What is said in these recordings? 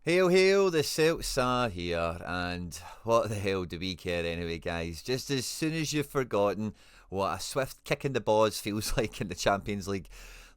Hail, hail, the Celts are here, and what the hell do we care anyway, guys? Just as soon as you've forgotten what a swift kick in the balls feels like in the Champions League,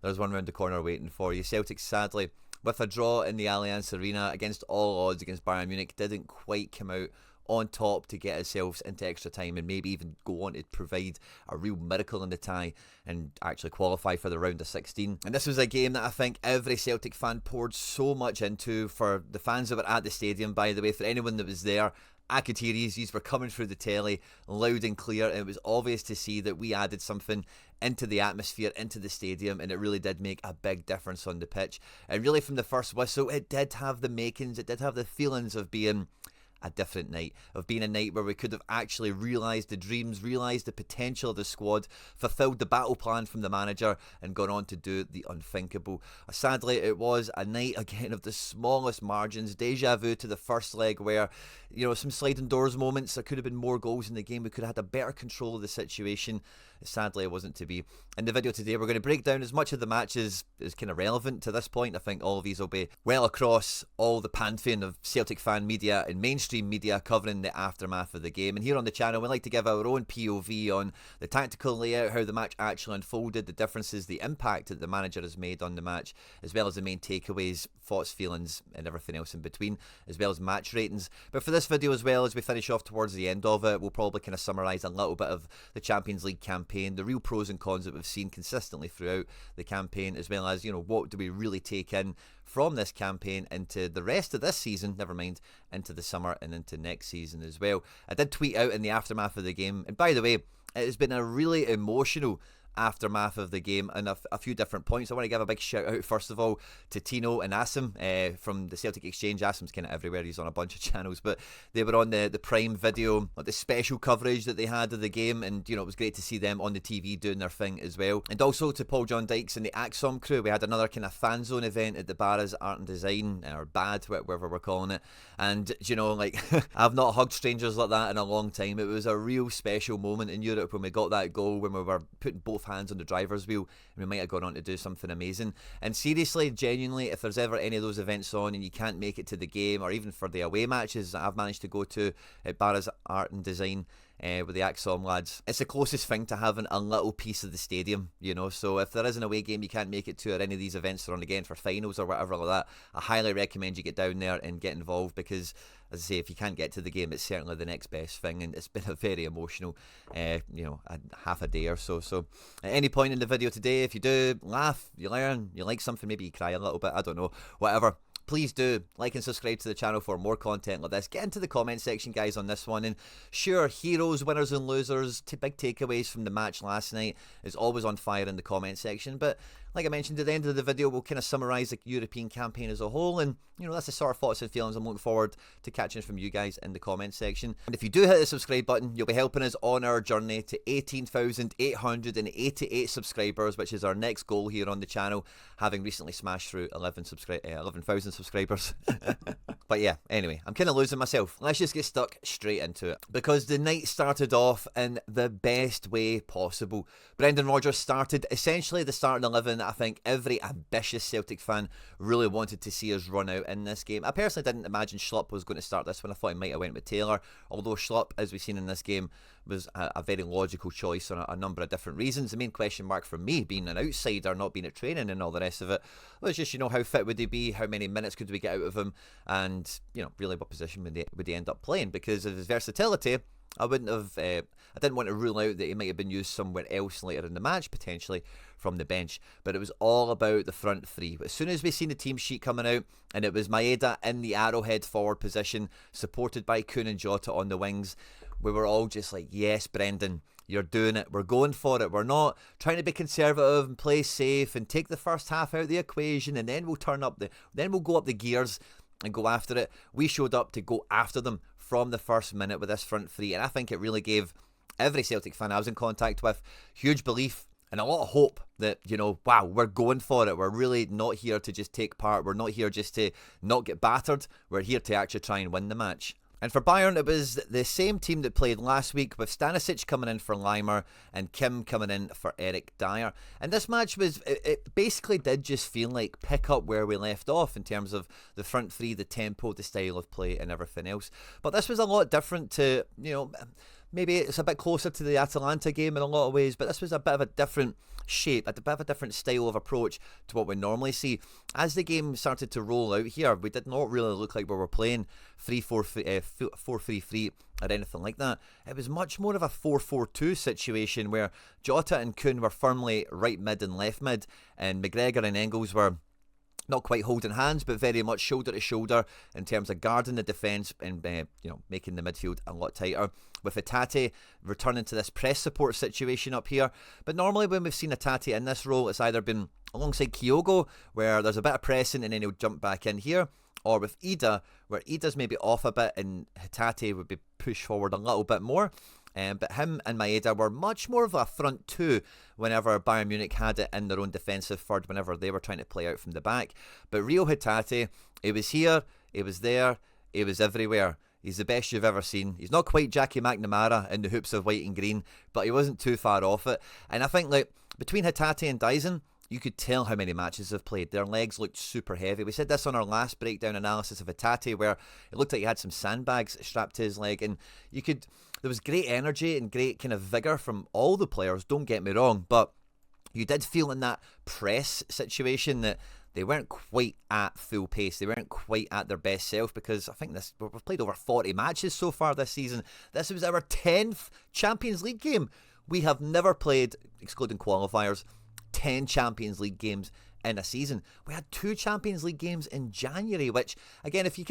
there's one round the corner waiting for you. Celtic, sadly, with a draw in the Allianz Arena against all odds against Bayern Munich, didn't quite come out on top to get ourselves into extra time and maybe even go on to provide a real miracle in the tie and actually qualify for the round of 16. And this was a game that I think every Celtic fan poured so much into. For the fans that were at the stadium, by the way, for anyone that was there, I could hear these were coming through the telly loud and clear, and it was obvious to see that we added something into the atmosphere, into the stadium, and it really did make a big difference on the pitch. And really from the first whistle, it did have the makings, it did have the feelings of being a different night, of being a night where we could have actually realised the dreams, realised the potential of the squad, fulfilled the battle plan from the manager, and gone on to do the unthinkable. Sadly, it was a night again of the smallest margins, deja vu to the first leg where, you know, some sliding doors moments, there could have been more goals in the game, we could have had a better control of the situation. Sadly, it wasn't to be. In the video today, we're going to break down as much of the match as is kind of relevant to this point. I think all of these will be well across all the pantheon of Celtic fan media and mainstream media covering the aftermath of the game. And here on the channel, we like to give our own POV on the tactical layout, how the match actually unfolded, the differences, the impact that the manager has made on the match, as well as the main takeaways, thoughts, feelings, and everything else in between, as well as match ratings. But for this video, as well as we finish off towards the end of it, we'll probably kind of summarise a little bit of the Champions League campaign, the real pros and cons that we've seen consistently throughout the campaign, as well as, you know, what do we really take in from this campaign into the rest of this season, never mind into the summer and into next season as well. I did tweet out in the aftermath of the game, and by the way, it has been a really emotional aftermath of the game and a few different points. I want to give a big shout out first of all to Tino and Asim from the Celtic Exchange. Asim's kind of everywhere, he's on a bunch of channels, but they were on the Prime Video, like the special coverage that they had of the game, and you know, it was great to see them on the TV doing their thing as well. And also to Paul John Dykes and the Axom crew, we had another kind of fan zone event at the Barra's Art and Design, or BAD, whatever we're calling it, and you know, like I've not hugged strangers like that in a long time. It was a real special moment in Europe when we got that goal, when we were putting both hands on the driver's wheel, and we might have gone on to do something amazing. And seriously, genuinely, if there's ever any of those events on and you can't make it to the game, or even for the away matches that I've managed to go to at Barra's Art and Design with the Axom lads, it's the closest thing to having a little piece of the stadium, you know. So if there is an away game you can't make it to, or any of these events are on again for finals or whatever like that, I highly recommend you get down there and get involved, because as I say, if you can't get to the game, it's certainly the next best thing, and it's been a very emotional, you know, half a day or so. So at any point in the video today, if you do laugh, you learn, you like something, maybe you cry a little bit, I don't know, whatever, please do like and subscribe to the channel for more content like this. Get into the comment section, guys, on this one. And sure, heroes, winners and losers, big takeaways from the match last night is always on fire in the comment section. But like I mentioned at the end of the video, we'll kind of summarise the European campaign as a whole, and you know, that's the sort of thoughts and feelings I'm looking forward to catching from you guys in the comment section. And if you do hit the subscribe button, you'll be helping us on our journey to 18,888 subscribers, which is our next goal here on the channel, having recently smashed through 11,000 subscribers. But yeah, anyway, I'm kind of losing myself. Let's just get stuck straight into it, because the night started off in the best way possible. Brendan Rodgers started essentially the starting 11 that I think every ambitious Celtic fan really wanted to see us run out in this game. I personally didn't imagine Schlupp was going to start this one. I thought he might have went with Taylor, although Schlupp, as we've seen in this game, was a very logical choice on a number of different reasons. The main question mark for me, being an outsider, not being at training and all the rest of it, was just, you know, how fit would he be, how many minutes could we get out of him, and you know, really what position would he end up playing, because of his versatility. I didn't want to rule out that he might have been used somewhere else later in the match, potentially from the bench, but it was all about the front three. As soon as we seen the team sheet coming out, and it was Maeda in the arrowhead forward position, supported by Kuhn and Jota on the wings, we were all just like, yes, Brendan, you're doing it, we're going for it, we're not trying to be conservative and play safe and take the first half out of the equation, and then we'll go up the gears and go after it. We showed up to go after them from the first minute with this front three, and I think it really gave every Celtic fan I was in contact with huge belief and a lot of hope that, you know, wow, we're going for it. We're really not here to just take part. We're not here just to not get battered. We're here to actually try and win the match. And for Bayern, it was the same team that played last week, with Stanisic coming in for Leimer and Kim coming in for Eric Dyer. And this match it basically did just feel like pick up where we left off in terms of the front three, the tempo, the style of play and everything else. But this was a lot different to, maybe it's a bit closer to the Atalanta game in a lot of ways, but this was a bit of a different shape, a bit of a different style of approach to what we normally see. As the game started to roll out here, we did not really look like we were playing 4-3-3 or anything like that. It was much more of a 4-4-2 situation where Jota and Kuhn were firmly right mid and left mid, and McGregor and Engels were not quite holding hands, but very much shoulder to shoulder in terms of guarding the defence and making the midfield a lot tighter. With Hatate returning to this press support situation up here. But normally when we've seen Hatate in this role, it's either been alongside Kyogo, where there's a bit of pressing and then he'll jump back in here, or with Ida, where Ida's maybe off a bit and Hatate would be pushed forward a little bit more. But him and Maeda were much more of a front two whenever Bayern Munich had it in their own defensive third, whenever they were trying to play out from the back. But Reo Hatate, he was here, he was there, he was everywhere. He's the best you've ever seen. He's not quite Jackie McNamara in the hoops of white and green, but he wasn't too far off it. And I think between Hatate and Daizen, you could tell how many matches they've played. Their legs looked super heavy. We said this on our last breakdown analysis of Hatate, where it looked like he had some sandbags strapped to his leg, and there was great energy and great kind of vigour from all the players, don't get me wrong, but you did feel in that press situation that they weren't quite at full pace. They weren't quite at their best self, because I think we've played over 40 matches so far this season. This was our 10th Champions League game. We have never played, excluding qualifiers, 10 Champions League games in a season. We had 2 Champions League games in January, which, again, if you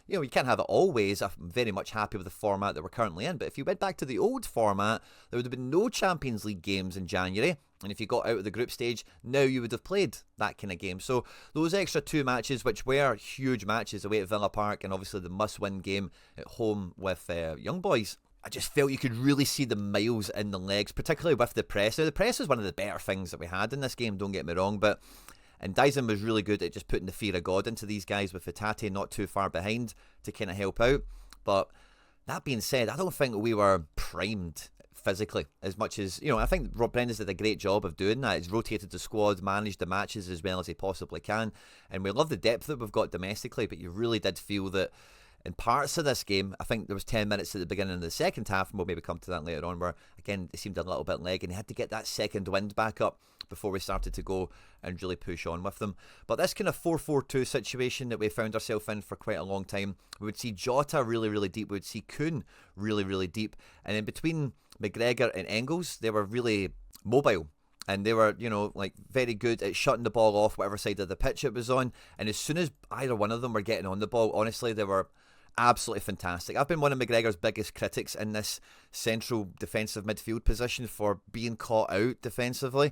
you can't have it always. I'm very much happy with the format that we're currently in, but if you went back to the old format, there would have been no Champions League games in January, and if you got out of the group stage, now you would have played that kind of game. So those extra 2 matches, which were huge matches away at Villa Park, and obviously the must-win game at home with Young Boys, I just felt you could really see the miles in the legs, particularly with the press. Now, the press is one of the better things that we had in this game, don't get me wrong, and Daizen was really good at just putting the fear of God into these guys, with Hatate not too far behind to kind of help out. But that being said, I don't think we were primed physically as much as, I think Rob Brendan's did a great job of doing that. He's rotated the squad, managed the matches as well as he possibly can, and we love the depth that we've got domestically, but you really did feel that in parts of this game, I think there was 10 minutes at the beginning of the second half, and we'll maybe come to that later on, where, again, it seemed a little bit leg, and he had to get that second wind back up before we started to go and really push on with them. But this kind of 4-4-2 situation that we found ourselves in for quite a long time, we would see Jota really, really deep, we would see Kuhn really, really deep, and in between McGregor and Engels, they were really mobile. And they were, very good at shutting the ball off whatever side of the pitch it was on. And as soon as either one of them were getting on the ball, honestly, they were absolutely fantastic. I've been one of McGregor's biggest critics in this central defensive midfield position for being caught out defensively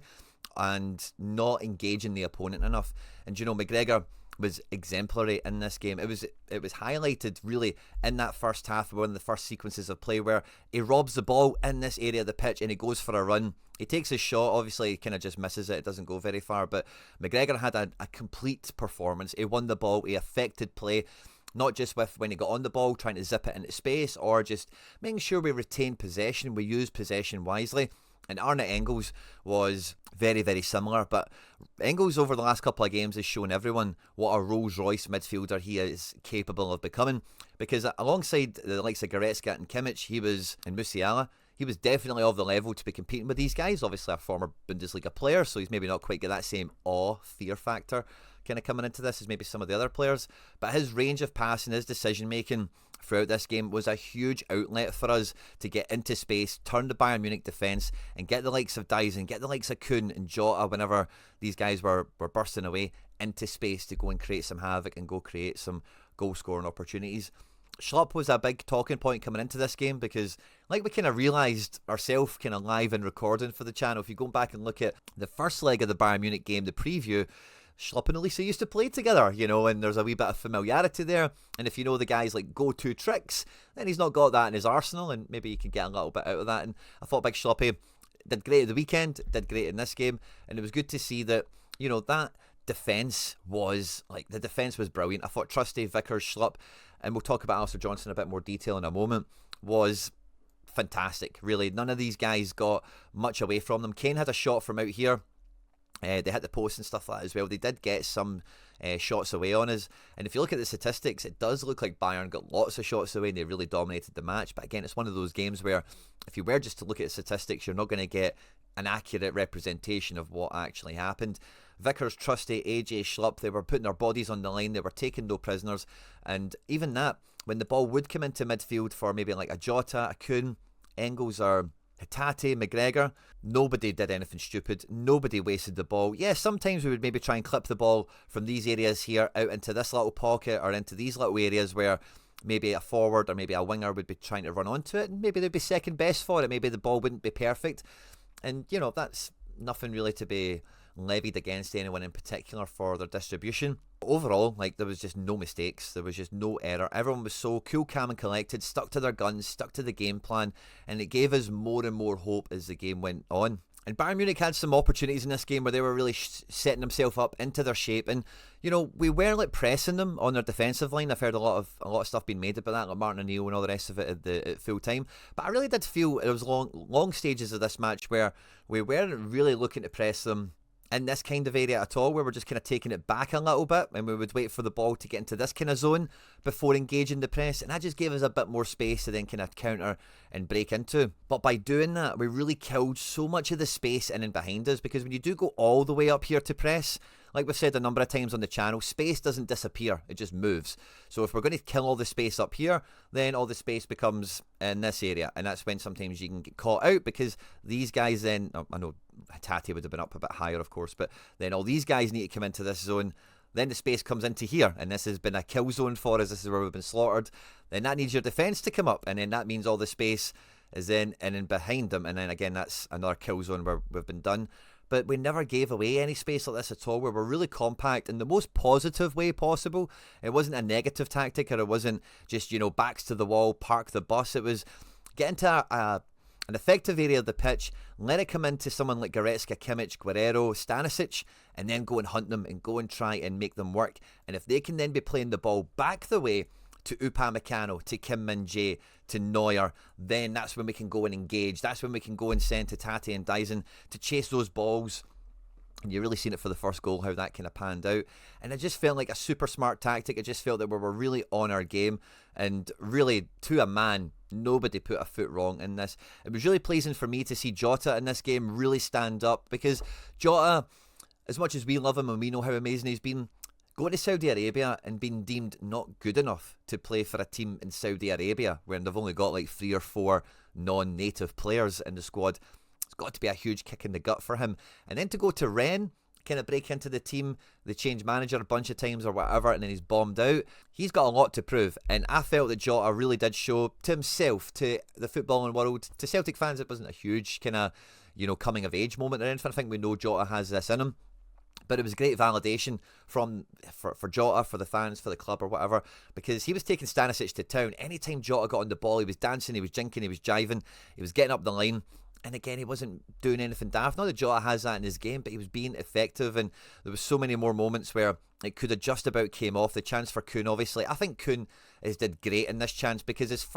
and not engaging the opponent enough. And McGregor was exemplary in this game. It was highlighted really in that first half, one of the first sequences of play, where he robs the ball in this area of the pitch and he goes for a run. He takes a shot, obviously he kind of just misses it, it doesn't go very far, but McGregor had a complete performance. He won the ball, he affected play, not just with when he got on the ball, trying to zip it into space, or just making sure we retain possession, we use possession wisely. And Arne Engels was very, very similar, but Engels over the last couple of games has shown everyone what a Rolls Royce midfielder he is capable of becoming, because alongside the likes of Goretzka and Kimmich, and Musiala, he was definitely of the level to be competing with these guys. Obviously a former Bundesliga player, so he's maybe not quite got that same fear factor kind of coming into this as maybe some of the other players, but his range of passing, his decision making throughout this game was a huge outlet for us to get into space, turn the Bayern Munich defence, and get the likes of Daizen, get the likes of Kuhn and Jota whenever these guys were bursting away into space to go and create some havoc and go create some goal scoring opportunities. Schlupp was a big talking point coming into this game, because like we kind of realised ourselves kind of live and recording for the channel, if you go back and look at the first leg of the Bayern Munich game, the preview, Schlupp and Elise used to play together, and there's a wee bit of familiarity there. And if you know the guy's like go-to tricks, then he's not got that in his arsenal, and maybe you can get a little bit out of that. And I thought Big Schluppy did great at the weekend, did great in this game, and it was good to see that, that defence was brilliant. I thought Trusty, Vickers, Schlupp, and we'll talk about Alistair Johnston in a bit more detail in a moment, was fantastic. Really, none of these guys got much away from them. Kane had a shot from out here. They hit the post and stuff like that as well. They did get some shots away on us. And if you look at the statistics, it does look like Bayern got lots of shots away and they really dominated the match. But again, it's one of those games where if you were just to look at the statistics, you're not going to get an accurate representation of what actually happened. Vickers, Trusty, AJ, Schlupp, they were putting their bodies on the line. They were taking no prisoners. And even that, when the ball would come into midfield for maybe like a Jota, a Kuhn, Engels, or Hatate, McGregor, nobody did anything stupid. Nobody wasted the ball. Yeah, sometimes we would maybe try and clip the ball from these areas here out into this little pocket or into these little areas where maybe a forward or maybe a winger would be trying to run onto it, and maybe they'd be second best for it. Maybe the ball wouldn't be perfect. And, you know, that's nothing really to be levied against anyone in particular for their distribution. Overall, like, there was just no mistakes. There was just no error. Everyone was so cool, calm and collected, stuck to their guns, stuck to the game plan, and it gave us more and more hope as the game went on. And Bayern Munich had some opportunities in this game where they were really setting themselves up into their shape, and, you know, we weren't like pressing them on their defensive line. I've heard a lot of stuff being made about that, like Martin O'Neill and all the rest of it at full time. But I really did feel it was long stages of this match where we weren't really looking to press them in this kind of area at all, where we're just kind of taking it back a little bit and we would wait for the ball to get into this kind of zone before engaging the press, and that just gave us a bit more space to then kind of counter and break into. But by doing that, we really killed so much of the space in and behind us, because when you do go all the way up here to press, like we've said a number of times on the channel, space doesn't disappear, it just moves. So if we're going to kill all the space up here, then all the space becomes in this area, and that's when sometimes you can get caught out, because these guys then, I know Hatate would have been up a bit higher of course, but then all these guys need to come into this zone, then the space comes into here, and this has been a kill zone for us, this is where we've been slaughtered. Then that needs your defence to come up, and then that means all the space is in and in behind them, and then again that's another kill zone where we've been done. But we never gave away any space like this at all. We were really compact in the most positive way possible. It wasn't a negative tactic, or it wasn't just, you know, backs to the wall, park the bus. It was get into an effective area of the pitch, let it come into someone like Goretzka, Kimmich, Guerrero, Stanisic, and then go and hunt them and go and try and make them work. And if they can then be playing the ball back the way to Upamecano, to Kim Min-jae, to Neuer, then that's when we can go and engage. That's when we can go and send to Tate and Daizen to chase those balls. And you really seen it for the first goal, how that kind of panned out. And it just felt like a super smart tactic. It just felt that we were really on our game. And really, to a man, nobody put a foot wrong in this. It was really pleasing for me to see Jota in this game really stand up, because Jota, as much as we love him and we know how amazing he's been, going to Saudi Arabia and being deemed not good enough to play for a team in Saudi Arabia, where they've only got like 3 or 4 non-native players in the squad, it's got to be a huge kick in the gut for him. And then to go to Rennes, kind of break into the team, they change manager a bunch of times or whatever, and then he's bombed out. He's got a lot to prove, and I felt that Jota really did show to himself, to the footballing world, to Celtic fans. It wasn't a huge kind of, you know, coming of age moment or anything. I think we know Jota has this in him. But it was great validation for Jota, for the fans, for the club or whatever, because he was taking Stanisic to town. Anytime Jota got on the ball, he was dancing, he was jinking, he was jiving, he was getting up the line. And again, he wasn't doing anything daft. Not that Jota has that in his game, but he was being effective, and there was so many more moments where it could have just about came off. The chance for Kuhn, obviously. I think Kuhn did great in this chance, because his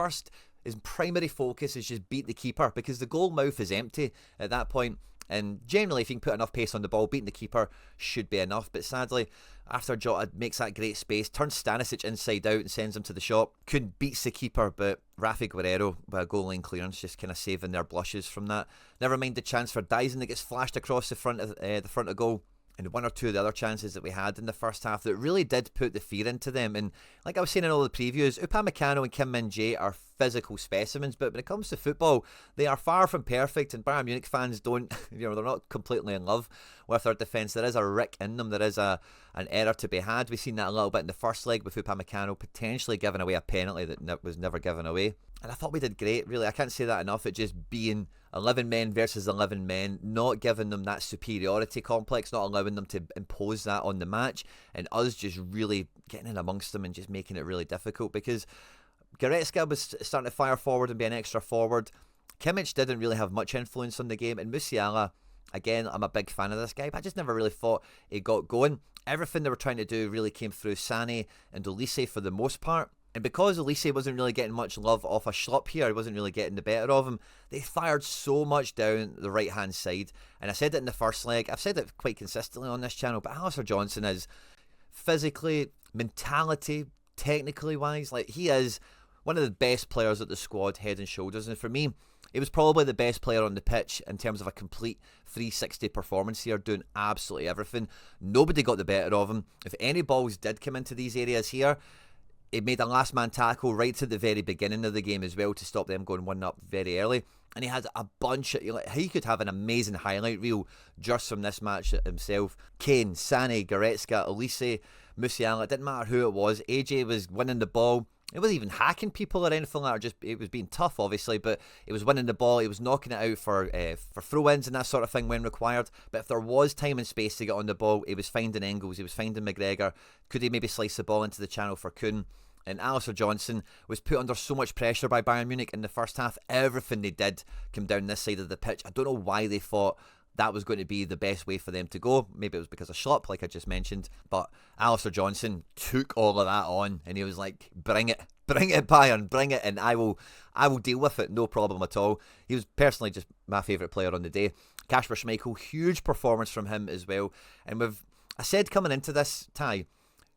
primary focus is just beat the keeper, because the goal mouth is empty at that point. And generally, if you can put enough pace on the ball, beating the keeper should be enough. But sadly, after Jota makes that great space, turns Stanisic inside out and sends him to the shop, Kuhn beats the keeper, but Rafa Guerrero, with a goal line clearance, just kind of saving their blushes from that. Never mind the chance for Daizen that gets flashed across the front of goal. And 1 or 2 of the other chances that we had in the first half that really did put the fear into them. And like I was saying in all the previews, Upamecano and Kim Min-jae are physical specimens, but when it comes to football, they are far from perfect, and Bayern Munich fans don't, you know, they're not completely in love with their defence. There is a rick in them, there is an error to be had. We've seen that a little bit in the first leg with Upamecano potentially giving away a penalty that was never given away. And I thought we did great, really. I can't say that enough. It just being 11 men versus 11 men, not giving them that superiority complex, not allowing them to impose that on the match, and us just really getting in amongst them and just making it really difficult, because Goretzka was starting to fire forward and be an extra forward. Kimmich didn't really have much influence on the game, and Musiala Again, I'm a big fan of this guy, but I just never really thought he got going. Everything they were trying to do really came through Sané and Olise for the most part. And because Olise wasn't really getting much love off a schlop here, he wasn't really getting the better of him, they fired so much down the right-hand side. And I said it in the first leg, I've said it quite consistently on this channel, but Alistair Johnston is physically, mentality, technically wise, like he is one of the best players at the squad, head and shoulders. And for me, he was probably the best player on the pitch in terms of a complete 360 performance here, doing absolutely everything. Nobody got the better of him. If any balls did come into these areas here, he made a last man tackle right to the very beginning of the game as well to stop them going 1-up very early. And he had a bunch of, he could have an amazing highlight reel just from this match himself. Kane, Sané, Goretzka, Olise, Musiala, it didn't matter who it was. AJ was winning the ball. It wasn't even hacking people or anything like that. Just it was being tough, obviously, but it was winning the ball. It was knocking it out for throw-ins and that sort of thing when required. But if there was time and space to get on the ball, he was finding Engels, he was finding McGregor. Could he maybe slice the ball into the channel for Kuhn? And Alistair Johnston was put under so much pressure by Bayern Munich in the first half. Everything they did came down this side of the pitch. I don't know why they thought that was going to be the best way for them to go. Maybe it was because of Schlupp, like I just mentioned. But Alistair Johnston took all of that on, and he was like, bring it, Bayern, bring it, and I will deal with it, no problem at all. He was personally just my favourite player on the day. Kasper Schmeichel, huge performance from him as well. And I said coming into this tie,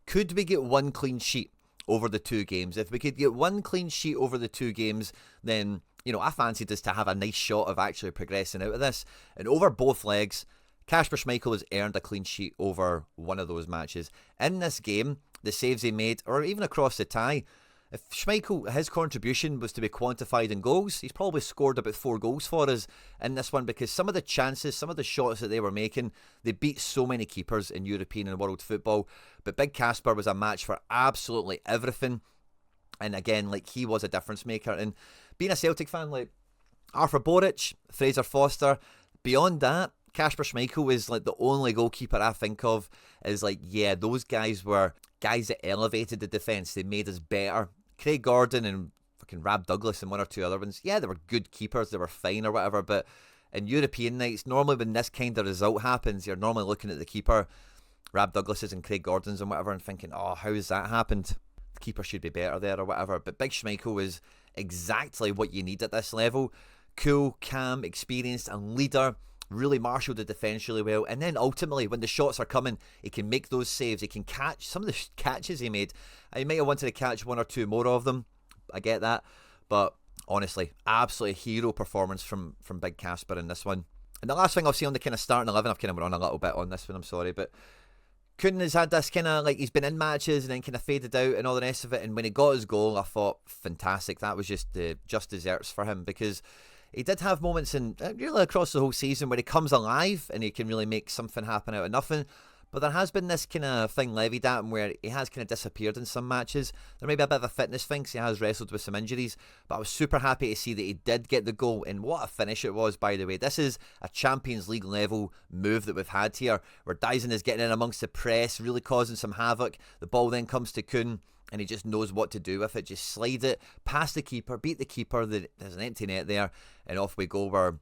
could we get one clean sheet over the two games? If we could get one clean sheet over the two games, then, I fancied us to have a nice shot of actually progressing out of this. And over both legs, Kasper Schmeichel has earned a clean sheet over one of those matches. In this game, the saves he made, or even across the tie, if Schmeichel, his contribution was to be quantified in goals, he's probably scored about 4 goals for us in this one, because some of the chances, some of the shots that they were making, they beat so many keepers in European and world football. But Big Kasper was a match for absolutely everything. And again, like, he was a difference maker. And being a Celtic fan, like Arthur Boric, Fraser Foster, beyond that, Kasper Schmeichel is like the only goalkeeper I think of is like, yeah, those guys were guys that elevated the defence. They made us better. Craig Gordon and fucking Rab Douglas and one or two other ones, yeah, they were good keepers, they were fine or whatever, but in European nights, normally when this kind of result happens, you're normally looking at the keeper, Rab Douglas's and Craig Gordon's and whatever, and thinking, oh, how has that happened? The keeper should be better there or whatever. But Big Schmeichel was exactly what you need at this level. Cool, calm, experienced and leader. Really marshalled the defence really well. And then ultimately, when the shots are coming, he can make those saves. He can catch some of the catches he made. I might have wanted to catch one or two more of them. I get that. But honestly, absolutely hero performance from Big Kasper in this one. And the last thing I'll say on the kind of starting 11, I've kind of run a little bit on this one, I'm sorry. But Kuhn has had this kind of, like, he's been in matches and then kind of faded out and all the rest of it. And when he got his goal, I thought, fantastic. That was just desserts for him, because he did have moments in really across the whole season where he comes alive and he can really make something happen out of nothing. But there has been this kind of thing levied at him where he has kind of disappeared in some matches. There may be a bit of a fitness thing because he has wrestled with some injuries. But I was super happy to see that he did get the goal. And what a finish it was, by the way. This is a Champions League level move that we've had here, where Daizen is getting in amongst the press, really causing some havoc. The ball then comes to Kuhn, and he just knows what to do with it. Just slide it past the keeper, beat the keeper. There's an empty net there, and off we go. We're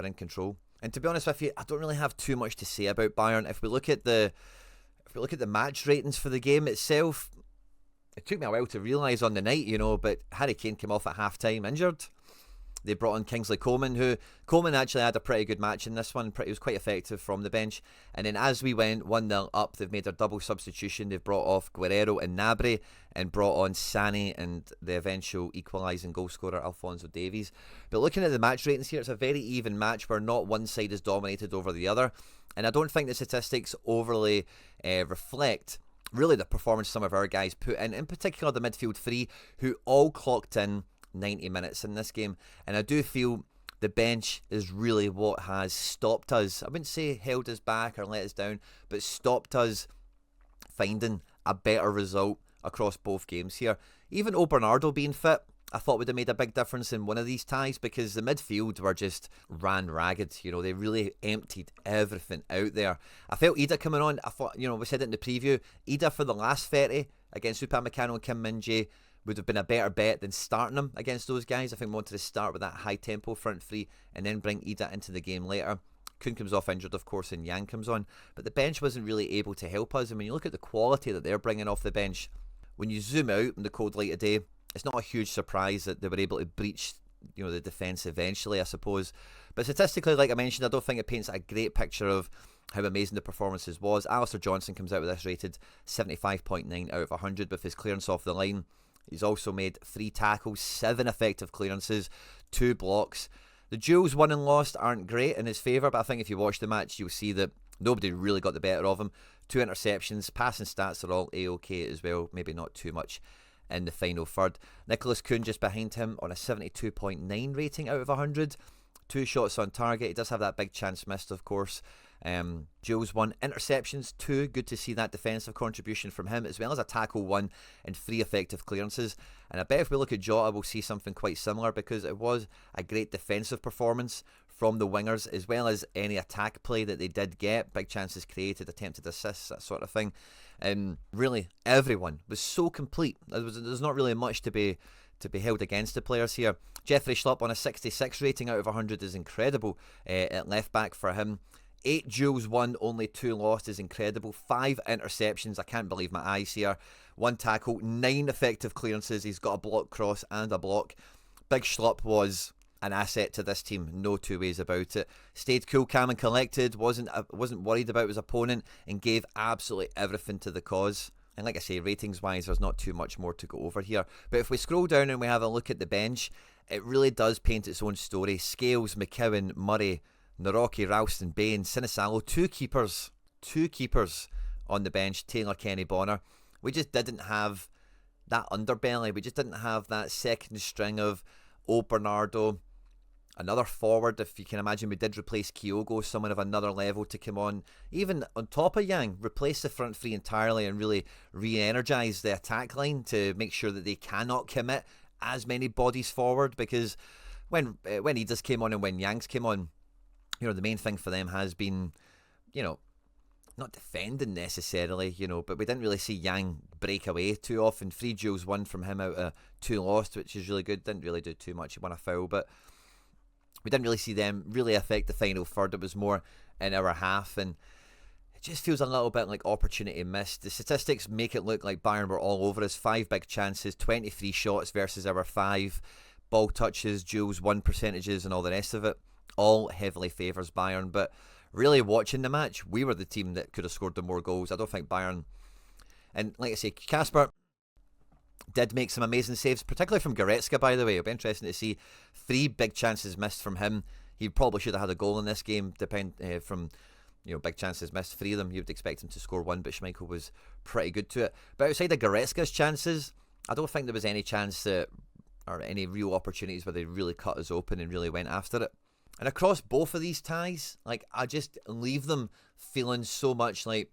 in control. And to be honest with you, I don't really have too much to say about Bayern. If we look at the match ratings for the game itself, it took me a while to realise on the night, but Harry Kane came off at half-time injured. They brought on Kingsley Coman, who Coman actually had a pretty good match in this one. He was quite effective from the bench. And then as we went 1-0 up, they've made a double substitution. They've brought off Guerrero and Gnabry and brought on Sané and the eventual equalising goal scorer Alphonso Davies. But looking at the match ratings here, it's a very even match where not one side is dominated over the other. And I don't think the statistics overly reflect really the performance some of our guys put in particular the midfield three, who all clocked in 90 minutes in this game. And I do feel the bench is really what has stopped us. I wouldn't say held us back or let us down, but stopped us finding a better result across both games here. Even Bernardo being fit, I thought would have made a big difference in one of these ties, because the midfield were just ran ragged. They really emptied everything out there. I felt Ida coming on. I thought, we said it in the preview, Ida for the last 30 against Upamecano and Kim Min-jae would have been a better bet than starting him against those guys. I think we wanted to start with that high tempo front three and then bring Ida into the game later. Kuhn comes off injured, of course, and Yang comes on. But the bench wasn't really able to help us. And when you look at the quality that they're bringing off the bench, when you zoom out in the cold light of day, it's not a huge surprise that they were able to breach, the defence eventually, I suppose. But statistically, like I mentioned, I don't think it paints a great picture of how amazing the performances was. Alistair Johnston comes out with this rated 75.9 out of 100 with his clearance off the line. He's also made 3 tackles, 7 effective clearances, 2 blocks. The duels won and lost aren't great in his favour, but I think if you watch the match, you'll see that nobody really got the better of him. 2 interceptions, passing stats are all A-OK as well, maybe not too much in the final third. Nicolas Kuhn just behind him on a 72.9 rating out of 100. 2 shots on target. He does have that big chance missed, of course. Duels 1, interceptions 2. Good to see that defensive contribution from him, as well as a tackle 1 and 3 effective clearances. And I bet if we look at Jota, we'll see something quite similar, because it was a great defensive performance from the wingers, as well as any attack play that they did get. Big chances created, attempted assists, that sort of thing. Really, everyone was so complete. There's not really much to be held against the players here. Jeffrey Schlupp on a 66 rating out of 100 is incredible at left back for him. 8 duels won, only 2 lost is incredible. 5 interceptions, I can't believe my eyes here. 1 tackle, 9 effective clearances. He's got a block cross and a block. Big Schlupp was an asset to this team, no two ways about it. Stayed cool, calm and collected, wasn't worried about his opponent, and gave absolutely everything to the cause. And like I say, ratings wise, there's not too much more to go over here. But if we scroll down and we have a look at the bench, it really does paint its own story. Scales, McKeown, Murray, Naroki, Ralston, Bain, Sinisalo, two keepers on the bench, Taylor, Kenny, Bonner. We just didn't have that underbelly. We just didn't have that second string of Bernardo. Another forward, if you can imagine, we did replace Kyogo, someone of another level to come on. Even on top of Yang, replace the front three entirely and really re-energise the attack line to make sure that they cannot commit as many bodies forward, because when Ida's came on and when Yang's came on, the main thing for them has been, not defending necessarily, but we didn't really see Yang break away too often. 3 duels won from him out of 2 lost, which is really good. Didn't really do too much. He won a foul, but we didn't really see them really affect the final third. It was more in our half, and it just feels a little bit like opportunity missed. The statistics make it look like Bayern were all over us. 5 big chances, 23 shots versus our 5. Ball touches, duels, 1 percentages, and all the rest of it. All heavily favours Bayern, but really watching the match, we were the team that could have scored the more goals. I don't think Bayern, and like I say, Kasper did make some amazing saves, particularly from Goretzka, by the way. It'll be interesting to see 3 big chances missed from him. He probably should have had a goal in this game, from big chances missed. 3 of them, you would expect him to score 1, but Schmeichel was pretty good to it. But outside of Goretzka's chances, I don't think there was any chance or any real opportunities where they really cut us open and really went after it. And across both of these ties, I just leave them feeling so much like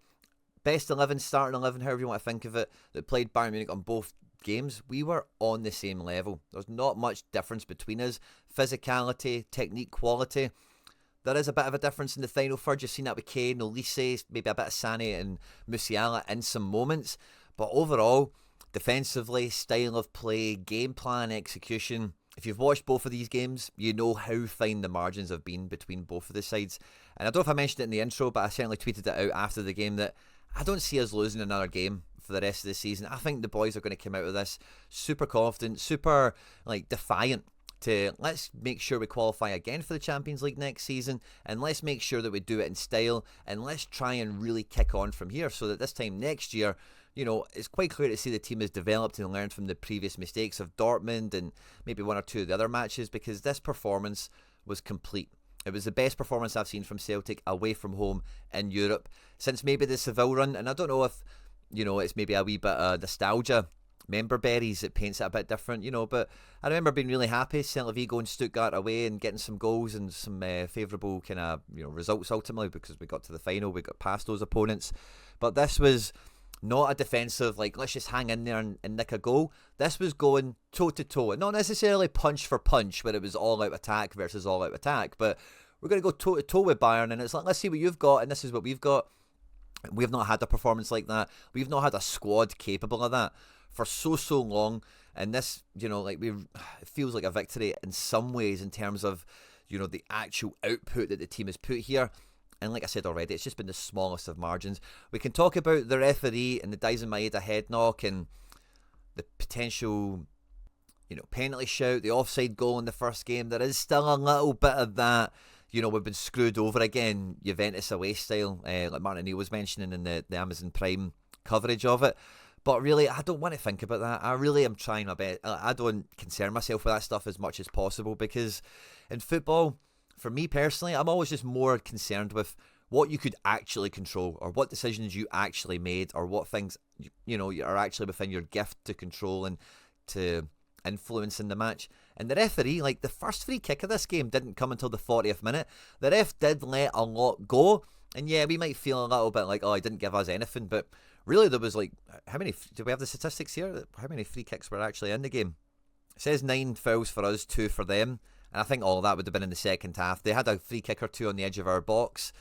best 11, starting 11, however you want to think of it, that played Bayern Munich on both games. We were on the same level. There's not much difference between us. Physicality, technique, quality. There is a bit of a difference in the final third. You've seen that with Kane, Olise, maybe a bit of Sané and Musiala in some moments. But overall, defensively, style of play, game plan, execution, if you've watched both of these games, you know how fine the margins have been between both of the sides. And I don't know if I mentioned it in the intro, but I certainly tweeted it out after the game that I don't see us losing another game for the rest of the season. I think the boys are going to come out of this super confident, super defiant to let's make sure we qualify again for the Champions League next season, and let's make sure that we do it in style, and let's try and really kick on from here so that this time next year, it's quite clear to see the team has developed and learned from the previous mistakes of Dortmund and maybe 1 or 2 of the other matches, because this performance was complete. It was the best performance I've seen from Celtic away from home in Europe since maybe the Seville run. And I don't know if, it's maybe a wee bit of nostalgia, member berries, it paints it a bit different, but I remember being really happy, Celta Vigo and Stuttgart away and getting some goals and some favourable kind of, results ultimately, because we got to the final, we got past those opponents. But this was not a defensive, let's just hang in there and nick a goal. This was going toe-to-toe, and not necessarily punch for punch, where it was all-out attack versus all-out attack, but we're going to go toe-to-toe with Bayern, and it's like, let's see what you've got, and this is what we've got. We've not had a performance like that. We've not had a squad capable of that for so long, and this, it feels like a victory in some ways in terms of the actual output that the team has put here. And like I said already, it's just been the smallest of margins. We can talk about the referee and the Daizen Maeda head knock and the potential, penalty shout, the offside goal in the first game. There is still a little bit of that. We've been screwed over again, Juventus away style, like Martin Neal was mentioning in the Amazon Prime coverage of it. But really, I don't want to think about that. I really am trying my best. I don't concern myself with that stuff as much as possible, because in football, for me personally, I'm always just more concerned with what you could actually control, or what decisions you actually made, or what things, are actually within your gift to control and to influence in the match. And the referee, like the first free kick of this game didn't come until the 40th minute. The ref did let a lot go. And yeah, we might feel a little bit like, oh, he didn't give us anything. But really, there was like, how many, do we have the statistics here? How many free kicks were actually in the game? It says 9 fouls for us, 2 for them. And I think all of that would have been in the second half. They had a free kick or 2 on the edge of our box.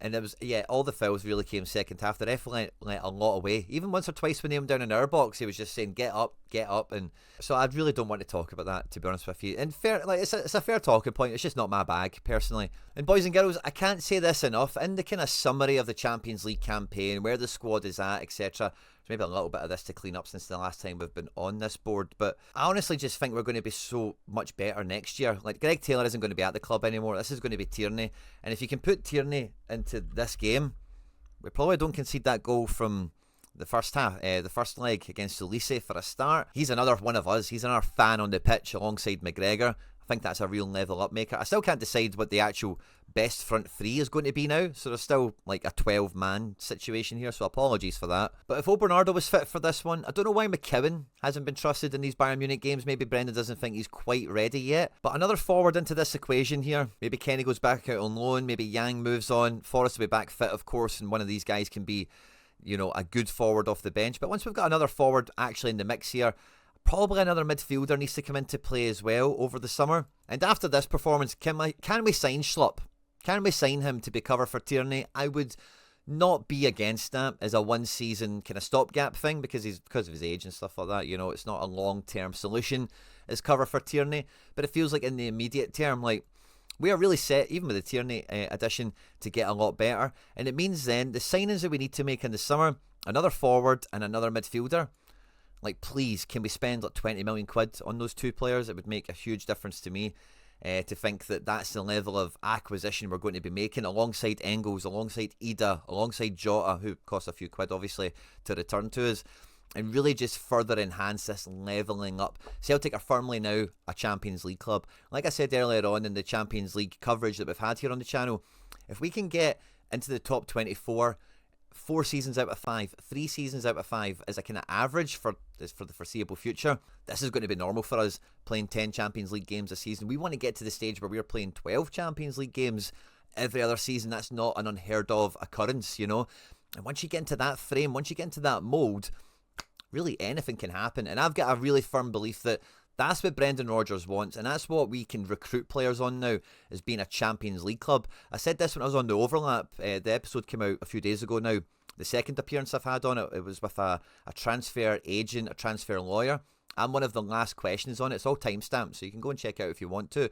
And it was, all the fouls really came second half. The ref let a lot away. Even once or twice when they were down in our box, he was just saying, get up. And so I really don't want to talk about that, to be honest with you. And fair, it's a fair talking point. It's just not my bag, personally. And boys and girls, I can't say this enough. In the kind of summary of the Champions League campaign, where the squad is at, etc., there's maybe a little bit of this to clean up since the last time we've been on this board. But I honestly just think we're going to be so much better next year. Like, Greg Taylor isn't going to be at the club anymore. This is going to be Tierney. And if you can put Tierney into this game, we probably don't concede that goal from the first half, the first leg against Ulisse for a start. He's another one of us. He's another fan on the pitch alongside McGregor. I think that's a real level up maker. I still can't decide what the actual best front three is going to be now, so there's still like a 12-man situation here, so apologies for that. But if Bernardo was fit for this one, I don't know why McKeown hasn't been trusted in these Bayern Munich games. Maybe Brendan doesn't think he's quite ready yet. But another forward into this equation here. Maybe Kenny goes back out on loan, maybe Yang moves on. Forrest will be back fit, of course, and one of these guys can be, a good forward off the bench. But once we've got another forward actually in the mix here, probably another midfielder needs to come into play as well over the summer. And after this performance, can we sign Schlupp? Can we sign him to be cover for Tierney? I would not be against that as a one-season kind of stopgap thing, because of his age and stuff like that. It's not a long-term solution as cover for Tierney. But it feels like in the immediate term, like, we are really set, even with the Tierney addition, to get a lot better. And it means then the signings that we need to make in the summer, another forward and another midfielder. Like, please, can we spend like 20 million quid on those 2 players? It would make a huge difference to me to think that that's the level of acquisition we're going to be making, alongside Engels, alongside Ida, alongside Jota, who cost a few quid, obviously, to return to us, and really just further enhance this levelling up. Celtic are firmly now a Champions League club. Like I said earlier on in the Champions League coverage that we've had here on the channel, if we can get into the top 24, 4 seasons out of 5, 3 seasons out of 5 as a kind of average for the foreseeable future, this is going to be normal for us, playing 10 Champions League games a season. We want to get to the stage where we're playing 12 Champions League games every other season. That's not an unheard of occurrence, And once you get into that frame, once you get into that mould, really anything can happen. And I've got a really firm belief that that's what Brendan Rodgers wants, and that's what we can recruit players on now, is being a Champions League club. I said this when I was on the Overlap. The episode came out a few days ago now. The second appearance I've had on it, it was with a transfer agent, a transfer lawyer. I'm one of the last questions on it. It's all timestamped, so you can go and check out if you want to.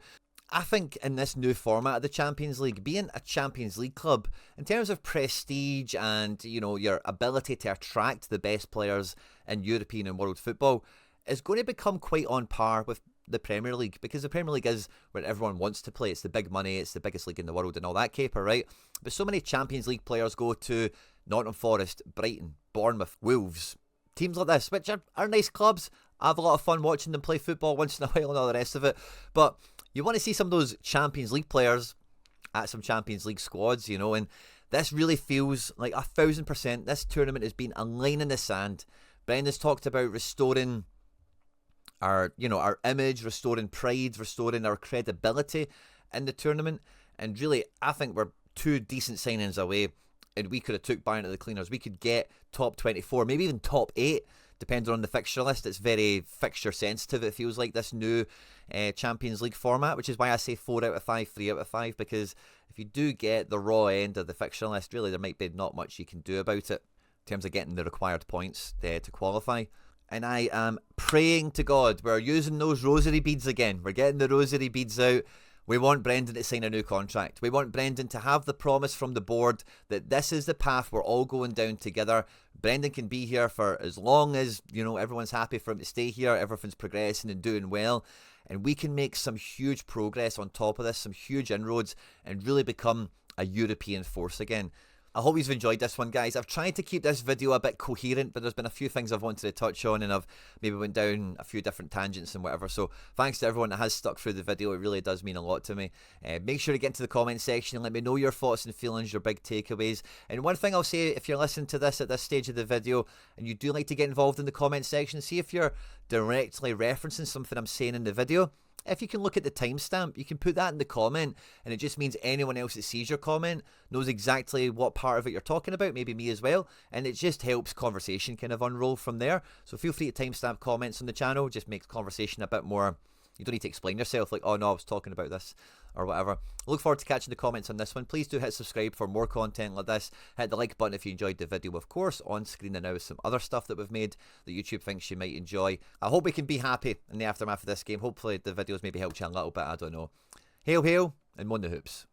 I think in this new format of the Champions League, being a Champions League club, in terms of prestige and, your ability to attract the best players in European and world football, is going to become quite on par with the Premier League, because the Premier League is where everyone wants to play. It's the big money, it's the biggest league in the world and all that caper, right? But so many Champions League players go to Nottingham Forest, Brighton, Bournemouth, Wolves, teams like this, which are nice clubs. I have a lot of fun watching them play football once in a while and all the rest of it. But you want to see some of those Champions League players at some Champions League squads, and this really feels like 1,000% this tournament has been a line in the sand. Brendan's talked about restoring our image, restoring pride, restoring our credibility in the tournament. And really, I think we're 2 decent signings away, and we could have took Bayern to the cleaners. We could get top 24, maybe even top 8, depending on the fixture list. It's very fixture sensitive, it feels like, this new Champions League format, which is why I say 4 out of 5, 3 out of 5, because if you do get the raw end of the fixture list, really there might be not much you can do about it in terms of getting the required points to qualify. And I am praying to God we're using those rosary beads again. We're getting the rosary beads out. We want Brendan to sign a new contract. We want Brendan to have the promise from the board that this is the path we're all going down together. Brendan can be here for as long as, you know, everyone's happy for him to stay here, everything's progressing and doing well, and we can make some huge progress on top of this, some huge inroads, and really become a European force again. I hope you've enjoyed this one, guys. I've tried to keep this video a bit coherent, but there's been a few things I've wanted to touch on, and I've maybe went down a few different tangents and whatever. So thanks to everyone that has stuck through the video. It really does mean a lot to me. Make sure to get into the comment section and let me know your thoughts and feelings, your big takeaways. And one thing I'll say, if you're listening to this at this stage of the video and you do like to get involved in the comment section, see if you're directly referencing something I'm saying in the video. If you can look at the timestamp, you can put that in the comment, and it just means anyone else that sees your comment knows exactly what part of it you're talking about, maybe me as well, and it just helps conversation kind of unroll from there. So feel free to timestamp comments on the channel, just makes conversation a bit more. You don't need to explain yourself like, oh no, I was talking about this or whatever. I look forward to catching the comments on this one. Please do hit subscribe for more content like this. Hit the like button if you enjoyed the video, of course. On screen and now some other stuff that we've made that YouTube thinks you might enjoy. I hope we can be happy in the aftermath of this game. Hopefully the videos maybe helped you a little bit, I don't know. Hail, hail, and mon the hoops.